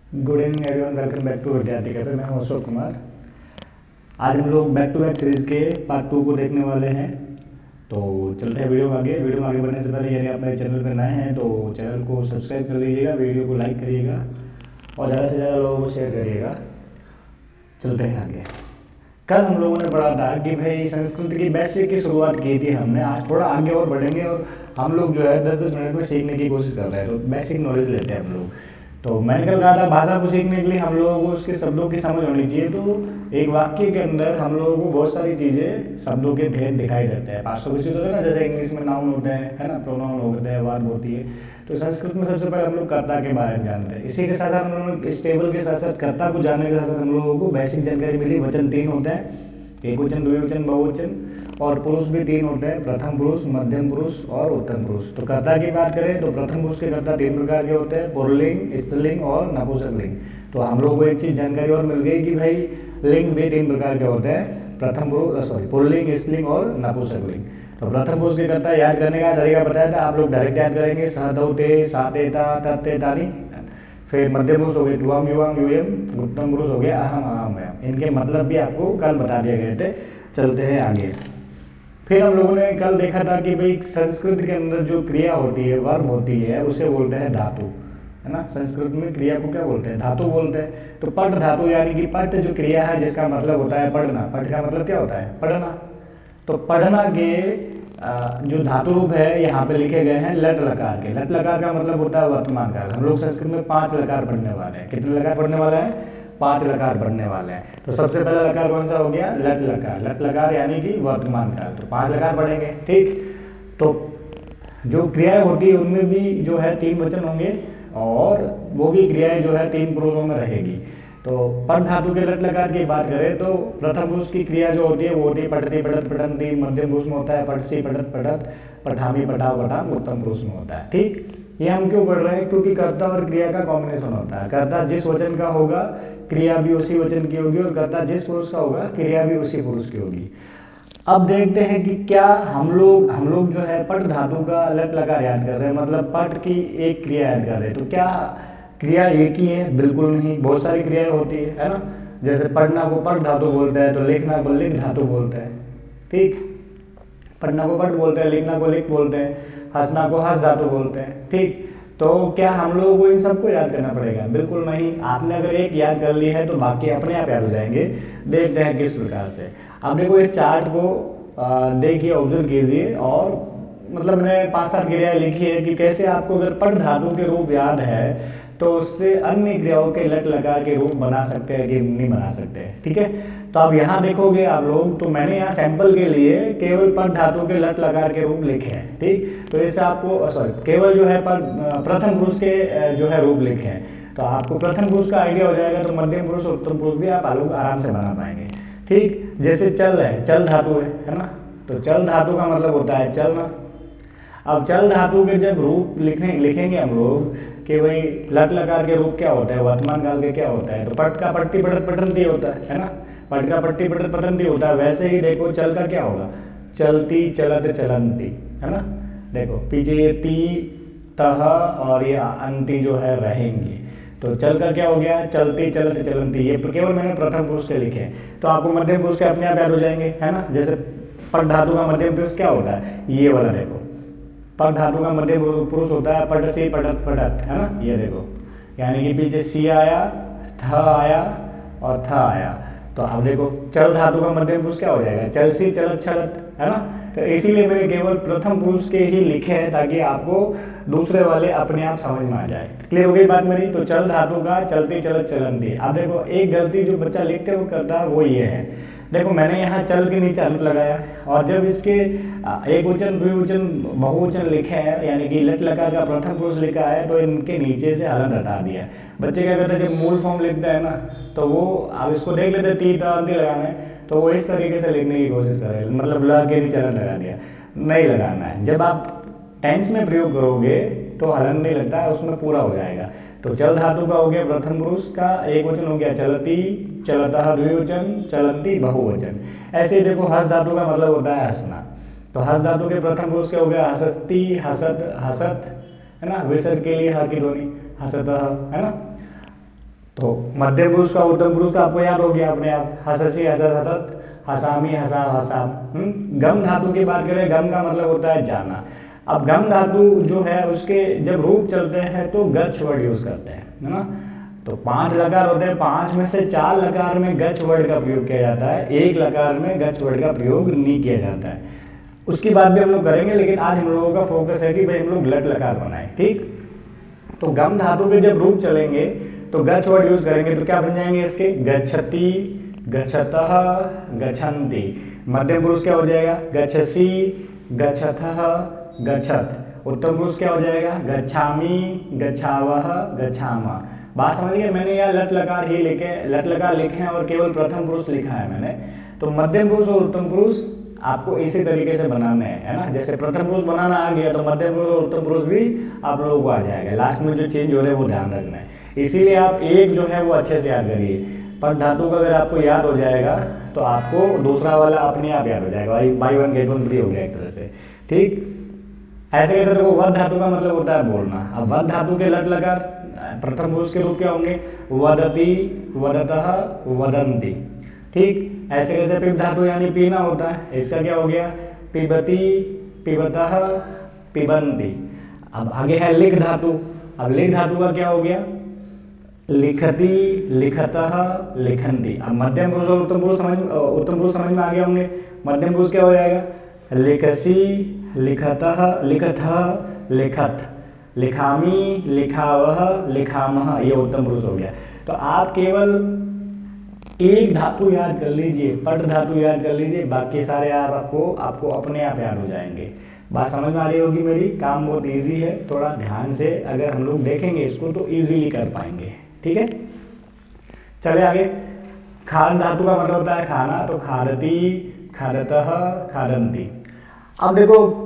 Good evening everyone, welcome back to Vidyarthi cafe. मैं हूं अशोक कुमार। आज हम लोग बैक टू बैक सीरीज़ के पार्ट 2 को देखने वाले हैं। तो चलते हैं वीडियो में आगे बढ़ने से पहले यदि आप मेरे चैनल पर नए हैं तो चैनल को सब्सक्राइब कर लीजिएगा, वीडियो को लाइक करिएगा और ज़्यादा से ज़्यादा लोगों को शेयर करिएगा। चलते हैं आगे। कल हम लोगों ने पढ़ा था कि भाई संस्कृत की बेसिक की शुरुआत की थी हमने। आज थोड़ा आगे और बढ़ेंगे और हम लोग जो है 10-10 मिनट में सीखने की कोशिश कर रहे हैं, तो बेसिक नॉलेज लेते हैं हम लोग। तो मैंने कल कहा था भाषा को सीखने के लिए हम लोगों को उसके शब्दों की समझ होनी चाहिए। तो एक वाक्य के अंदर हम लोगों को बहुत सारी चीज़ें, शब्दों के भेद दिखाई देते हैं। 500 चीज़ होते हैं ना, जैसे इंग्लिश में नाउन होते हैं, है ना, प्रोनाउन होते हैं, वर्ब होती है। तो संस्कृत में सबसे पहले हम लोग कर्ता के बारे में जानते हैं। इसी के साथ साथ हम लोग इस टेबल के साथ साथ कर्ता को जानने के साथ साथ हम लोगों को बेसिक जानकारी मिली। वचन 3 होते हैं, एक वचन, द्विवचन, बहुवचन, और पुरुष भी 3 होते हैं, प्रथम पुरुष, मध्यम पुरुष और उत्तम पुरुष। तो कर्ता की बात करें तो प्रथम पुरुष के कर्ता 3 प्रकार के होते हैं, पुल्लिंग, स्त्रीलिंग और नपुंसकलिंग। तो हम लोगों को एक चीज़ जानकारी और मिल गई कि भाई लिंग भी 3 प्रकार के होते हैं, पुल्लिंग, स्त्रीलिंग और नपुंसकलिंग। तो प्रथम पुरुष के कर्ता याद करने का तरीका बताया था, आप लोग डायरेक्ट याद करेंगे, सह, दौ, ते, साते, ता, तत्ते, तानी। फिर मध्यम पुरुष हो गए त्वम, युवम, यूयम। उत्तम पुरुष हो गया अहम, अहम, वयम। इनके मतलब भी आपको कल बता दिए गए थे। चलते हैं आगे। फिर हम लोगों ने कल देखा था कि भाई संस्कृत के अंदर जो क्रिया होती है, वर्ब होती है, उसे बोलते हैं धातु, है ना। संस्कृत में क्रिया को क्या बोलते हैं? धातु बोलते हैं। तो पठ धातु यानी कि पठ जो क्रिया है जिसका मतलब होता है पढ़ना। पठ का मतलब क्या होता है? पढ़ना। तो पढ़ना के जो धातु रूप है यहाँ पे लिखे गए हैं लट लकार के। लट लकार का मतलब होता है वर्तमान काल। हम लोग संस्कृत में 5 लकार पढ़ने वाले हैं। कितने लकार पढ़ने वाले हैं? 5 लकार पढ़ने वाले हैं। तो सबसे पहला लकार कौन सा हो गया? लट लकार। लट लकार यानी कि वर्तमान काल। तो 5 लकार पढ़ेंगे, ठीक। तो जो क्रियाएं होती है उनमें भी जो है 3 वचन होंगे और वो भी क्रियाएं जो है 3 पुरुषों में रहेगी। तो पठ धातु के लट लकार की बात करें तो प्रथम पुरुष की क्रिया जो होती है वो होती है पठती, पठत, पठन्ति। मध्यम पुरुष में होता है पठसी, पठत, पठत, पठामी, पठाव, पठाम। उत्तम पुरुष में होता है, ठीक। ये हम क्यों पढ़ रहे हैं? क्योंकि कर्ता और क्रिया का कॉम्बिनेशन होता है। कर्ता जिस वचन का होगा क्रिया भी उसी वचन की होगी, और कर्ता जिस पुरुष का होगा क्रिया भी उसी पुरुष की होगी। अब देखते हैं कि क्या हम लोग जो है पठ धातु का लट लकार याद कर रहे हैं, मतलब पठ की एक क्रिया याद कर रहे हैं। तो क्या क्रिया एक ही है? बिल्कुल नहीं, बहुत सारी क्रियाएं होती है ना। जैसे पढ़ना को पठ धातु बोलते हैं, तो लिखना को लिख धातु बोलते हैं, ठीक। पढ़ना को पठ बोलते हैं, लिखना को लिख बोलते हैं, हंसना को हंस धातु बोलते हैं, ठीक। तो क्या हम लोगों को इन सबको याद करना पड़ेगा? बिल्कुल नहीं। आपने अगर एक याद कर ली है तो बाकी अपने आप याद हो जाएंगे। देखते हैं किस प्रकार से। अब देखो इस चार्ट को देखिए, ऑब्जर्व कीजिए, और मतलब मैंने 5-7 क्रियाएं लिखी है कि कैसे आपको अगर पठ धातु के रूप याद है तो उससे अन्य क्रियाओं के लट लकार के रूप बना सकते हैं कि नहीं बना सकते हैं, ठीक है। तो अब यहाँ देखोगे आप लोग, तो मैंने यहाँ सैंपल के लिए केवल पठ धातु के लट लकार के रूप लिखे हैं, ठीक। तो इससे आपको केवल जो है प्रथम पुरुष के जो है रूप लिखे हैं, तो आपको प्रथम पुरुष का आइडिया हो जाएगा। तो मध्यम पुरुष, उत्तम पुरुष भी आप लोग आराम से बना पाएंगे, ठीक। जैसे चल है, चल धातु है ना। तो चल धातु का मतलब होता है चलना। अब चल धातु के जब रूप लिखेंगे हम लोग कि भाई लट लकार के रूप क्या होता है, वर्तमान काल के क्या होता है, तो पट का पट्टी, पठत, पठन्ति होता है ना। पट का पट्टी, पठत, पठन्ति होता है। वैसे ही देखो चल का क्या होगा? चलती, चलत, चलंती, है ना। देखो पीछे ये ती, तह और ये अंति जो है रहेंगी। तो चल का क्या हो गया? चलती, चलत, चलंती। ये केवल मैंने प्रथम पुरुष के लिखे हैं। तो आपको मध्यम पुरुष के अपने आप याद हो जाएंगे, है ना। जैसे पट धातु का मध्यम पुरुष क्या होता है? ये वाला देखो, पठ धातु का मध्यम पुरुष होता है पठसी, पठत, पठत, है ना। ये देखो, यानी कि पीछे सी आया, थ आया और थ आया। तो अब देखो चल धातु का मध्यम पुरुष क्या हो जाएगा? चलसी, चलत, छलत, है ना। तो इसीलिए मैंने केवल प्रथम पुरुष के ही लिखे हैं ताकि आपको दूसरे वाले अपने आप समझ में आ जाए। क्लियर हो गई बात मेरी? तो चल धातु का चलती, चलत, चलंती। अब देखो एक गलती जो बच्चा लिखते हुए करता है वो ये है, देखो मैंने यहाँ चल के नीचे अंत लगाया और जब इसके एक वचन, द्विवचन, बहुवचन लिखे हैं, यानी कि लट लकार का प्रथम पुरुष लिखा है, तो इनके नीचे से हलन हटा दिया। बच्चे क्या करते हैं, जब मूल फॉर्म लिखता है ना, तो वो अब इसको देख लेते ती, ता, अंति लगाना है, तो वो इस तरीके से लिखने की कोशिश करें, मतलब ल के नीचे हलन लगा दिया। नहीं लगाना है। जब आप टेंस में प्रयोग करोगे तो हलन नहीं लगता है, उसमें पूरा हो जाएगा। तो चल धातु का हो गया प्रथम पुरुष का एक वचन हो गया चलती, चलतः द्विवचन, चलंती बहुवचन। ऐसे देखो हस धातु का मतलब होता है हंसना। तो हस धातु के प्रथम पुरुष क्या हो गया? हसती, हसत, हसत, है ना। विसर्ग के लिए ह की ध्वनि हसतः, है ना। तो मध्यम पुरुष का उत्तम पुरुष का आपको याद हो गया अपने आप, हससी हसत हसत, हसामी हसाम हसाम। गम धातु की बात करें, गम का मतलब होता है जाना। अब गम धातु जो है उसके जब रूप चलते हैं तो गच्छ वर्ड यूज करते हैं, है ना। तो 5 लकार होते हैं, 5 में से 4 लकार में गच्छ वर्ड का प्रयोग किया जाता है, 1 लकार में गच्छ वर्ड का प्रयोग नहीं किया जाता है। उसकी बात भी हम लोग करेंगे, लेकिन आज हम लोगों का फोकस है कि भाई हम लोग लट लकार बनाएं, ठीक। तो गम धातु के जब रूप चलेंगे तो गच्छ वर्ड यूज करेंगे, तो क्या बन जाएंगे इसके, गच्छति, गच्छतः, गच्छन्ति। मध्यम पुरुष क्या हो जाएगा, गच्छसि, गच्छथः, गच्छत। उत्तम पुरुष क्या हो जाएगा, गच्छामि, गच्छावः, गच्छामः। बात समझिए, मैंने यहाँ लट लकार लिखे हैं और केवल प्रथम पुरुष लिखा है मैंने। तो मध्यम पुरुष और उत्तम पुरुष आपको इसी तरीके से बनाने हैं, है ना। जैसे प्रथम पुरुष बनाना आ गया तो मध्यम पुरुष और उत्तम पुरुष भी आप लोगों को आ जाएगा। लास्ट में जो चेंज हो रहे हैं वो ध्यान रखना है, इसीलिए आप एक जो है वो अच्छे से याद करिए। पट धातु का अगर आपको याद हो जाएगा तो आपको दूसरा वाला अपने आप याद हो जाएगा, by one get one free हो गया एक तरह से, ठीक। ऐसे कैसे देखो, वध धातु का मतलब होता है बोलना। अब वध धातु के लट लकार प्रथम पुरुष के रूप क्या होंगे, वदति, वदतः, वदन्ति, ठीक। ऐसे कैसे पिब धातु यानी पीना होता है, इसका क्या हो गया, पिबति, पिबतः, पिबन्ति। अब आगे है लिख धातु। अब लिख धातु का क्या हो गया, लिखति, लिखतः, लिखन्ति। अब मध्यम पुरुष और उत्तम पुरुष समझ में आ गया होंगे। मध्यम पुरुष क्या हो जाएगा, लिखसि, लिखतः, लिखतः, लिखत, लिखामी, लिखावह, लिखामह, ये उत्तम पुरुष हो गया। तो आप केवल एक धातु याद कर लीजिए, पट धातु याद कर लीजिए, बाकी सारे आपको अपने आप याद हो जाएंगे। बात समझ में आ रही होगी मेरी। काम बहुत इजी है, थोड़ा ध्यान से अगर हम लोग देखेंगे इसको तो इजीली कर पाएंगे, ठीक है। चले आगे। खाद धातु का मतलब होता है खाना, तो खादति, खादतः, खादन्ति। अब देखो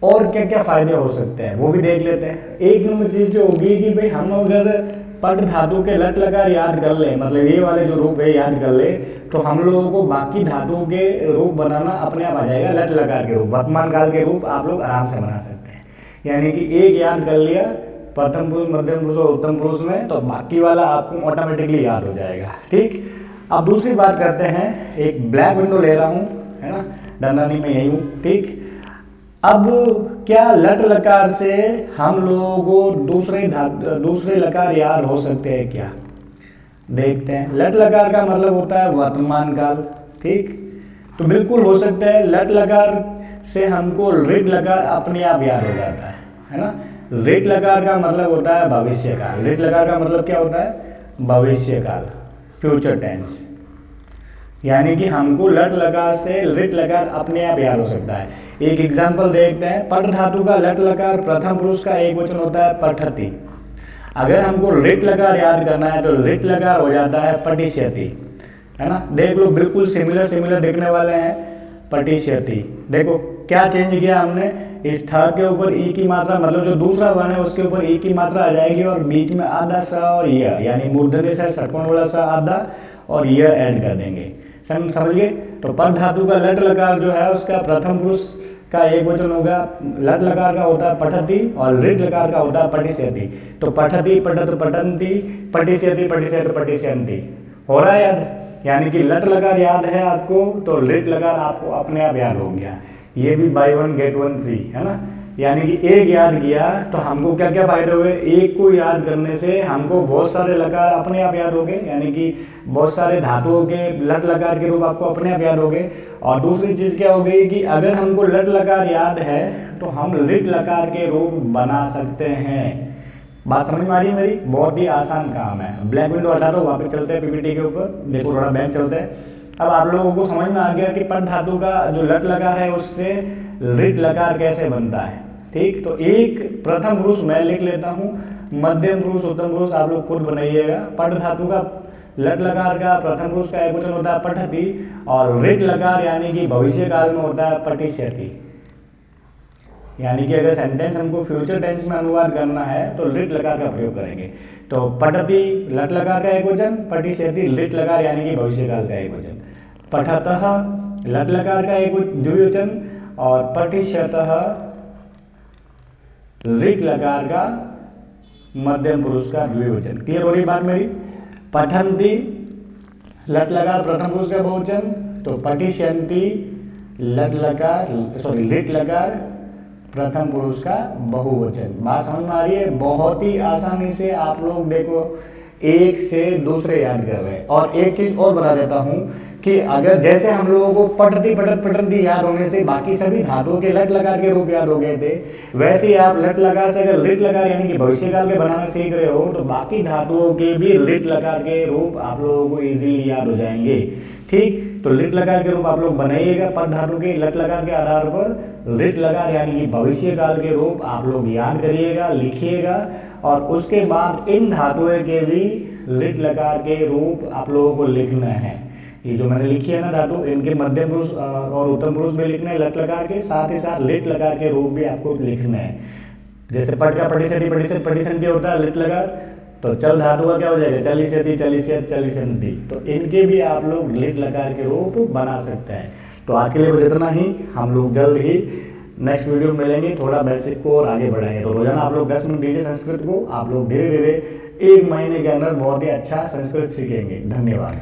और क्या क्या फायदे हो सकते हैं वो भी देख लेते हैं। एक नंबर चीज जो होगी कि भाई हम अगर पट धातु के लट लकार याद कर ले, मतलब ये वाले जो रूप है याद कर ले, तो हम लोगों को बाकी धातुओं के रूप बनाना अपने आप आ जाएगा। लट लकार के रूप, वर्तमान काल के रूप आप लोग आराम से बना सकते हैं। यानी कि एक याद कर लिया प्रथम पुरुष, मध्यम पुरुष और उत्तम पुरुष में, तो बाकी वाला आपको ऑटोमेटिकली याद हो जाएगा, ठीक। अब दूसरी बात करते हैं, एक ब्लैक विंडो ले रहा हूँ, है ना, डंडानी में यही हूँ, ठीक। अब क्या लट लकार से हम लोगों को दूसरे लकार याद हो सकते हैं क्या, देखते हैं। लट लकार का मतलब होता है वर्तमान काल, ठीक। तो बिल्कुल हो सकता है। लट लकार से हमको रिट लकार अपने आप याद हो जाता है ना। रिट लकार का मतलब होता है भविष्य काल। रिट लकार का मतलब क्या होता है, भविष्य काल, फ्यूचर टेंस। यानी कि हमको लट लकार से रिट लकार अपने आप याद हो सकता है। एक एग्जांपल देखते हैं। पट धातु का लट लकार प्रथम पुरुष का एक वचन होता है पठति। अगर हमको रिट लकार याद करना है तो रिट लकार हो जाता है पठिष्यति, है ना। देख लो बिल्कुल सिमिलर दिखने वाले हैं, पठिष्यति। देखो क्या चेंज किया हमने, इस ठ के ऊपर ई की मात्रा, मतलब जो दूसरा वर्ण है उसके ऊपर ई की मात्रा आ जाएगी और बीच में आधा स और य, यानी मूर्धन्य से षटकोण वाला स आधा और य ऐड कर देंगे। समझ गए। तो पट धातु का लट लकार जो है उसका प्रथम पुरुष का एक वचन होगा। लट लकार का होता है पठति और रिट लकार का होता है पठिष्यति। तो पठति, पठत, पठन्ति, पठिष्यति, पठिष्यत, पठिष्यन्ति। हो रहा है याद। यानी कि लट लकार याद है आपको तो रिट लकार आपको अपने आप याद हो गया। ये भी by one get one free, है ना। यानी कि एक याद किया तो हमको क्या क्या फायदे हुए, एक को याद करने से हमको बहुत सारे लकार अपने आप याद हो गए, यानी कि बहुत सारे धातुओं के लट लकार के रूप आपको अपने आप याद हो गए। और दूसरी चीज़ क्या हो गई कि अगर हमको लट लकार याद है तो हम रिट लकार के रूप बना सकते हैं। बात समझ में आ रही है मेरी। बहुत ही आसान काम है। ब्लैक विंडो हटा दो, वापस चलते हैं पीपीटी के ऊपर। देखो थोड़ा बैक चलते हैं। अब आप लोगों को समझ में आ गया कि पट धातु का जो लट लकार है उससे रिट लकार कैसे बनता है, ठीक। तो एक प्रथम पुरुष मैं लिख लेता हूँ, मध्यम पुरुष, उत्तम पुरुष आप लोग खुद बनाइएगा। पट धातु का लट लकार का प्रथम पुरुष का एक वचन होता है पठति और रिट लकार यानी कि भविष्य काल में होता है पठिष्यति। यानी कि अगर सेंटेंस हमको फ्यूचर टेंस में अनुवाद करना है तो रिट लकार का प्रयोग करेंगे। तो पठति लट लकार का एक वचन, पठिष्यति रिट लकार यानी कि भविष्य काल का एक वचन, पठतः लट लकार का एक द्विवचन और पठिष्यतः रिट लकार का मध्यम पुरुष का द्विवचन। क्लियर हो रही बात मेरी। पठन्ति लट लकार प्रथम पुरुष का बहुवचन, तो पठिष्यन्ति लट लकार प्रथम पुरुष का बहुवचन। बात समझ में आ रही है? बहुत ही आसानी से आप लोग देखो एक से दूसरे याद कर रहे हैं। और एक चीज और बता देता हूं कि अगर जैसे हम लोगों को पठती याद होने से बाकी सभी धातुओं के लट लकार के रूप याद हो गए थे, वैसे ही आप लट लकार से अगर लिट लकार यानी कि भविष्यकाल के बनाना सीख रहे हो तो बाकी धातुओं के भी लिट लकार के रूप आप लोगों को इजीली याद हो जाएंगे। ठीक, तो लिट लकार के रूप आप लोग बनाइएगा पद धातु के लट लकार के आधार पर। लिट लकार यानी कि भविष्यकाल के रूप आप लोग याद करिएगा, लिखिएगा, और उसके बाद इन धातुओं के भी लिट लकार के रूप आप लोगों को लिखना है। ये जो मैंने लिखी है ना धातु, इनके मध्यम पुरुष और उत्तम पुरुष में लिखना है लट लकार के, साथ ही साथ लिट लकार के रूप भी आपको लिखना है। जैसे पट का पटिसंधि होता है लिट लकार, तो चल धातु का क्या हो जाएगा चलिष्यति चलिष्यन्ति, तो इनके भी आप लोग लिट लकार के रूप बना सकते हैं। तो आज के लिए बस इतना ही, हम लोग जल्द ही नेक्स्ट वीडियो में मिलेंगे, थोड़ा बेसिक को और आगे बढ़ाएंगे। तो रोजाना आप लोग 10 मिनट दीजिए संस्कृत को, आप लोग धीरे धीरे 1 महीने के अंदर बहुत ही अच्छा संस्कृत सीखेंगे। धन्यवाद।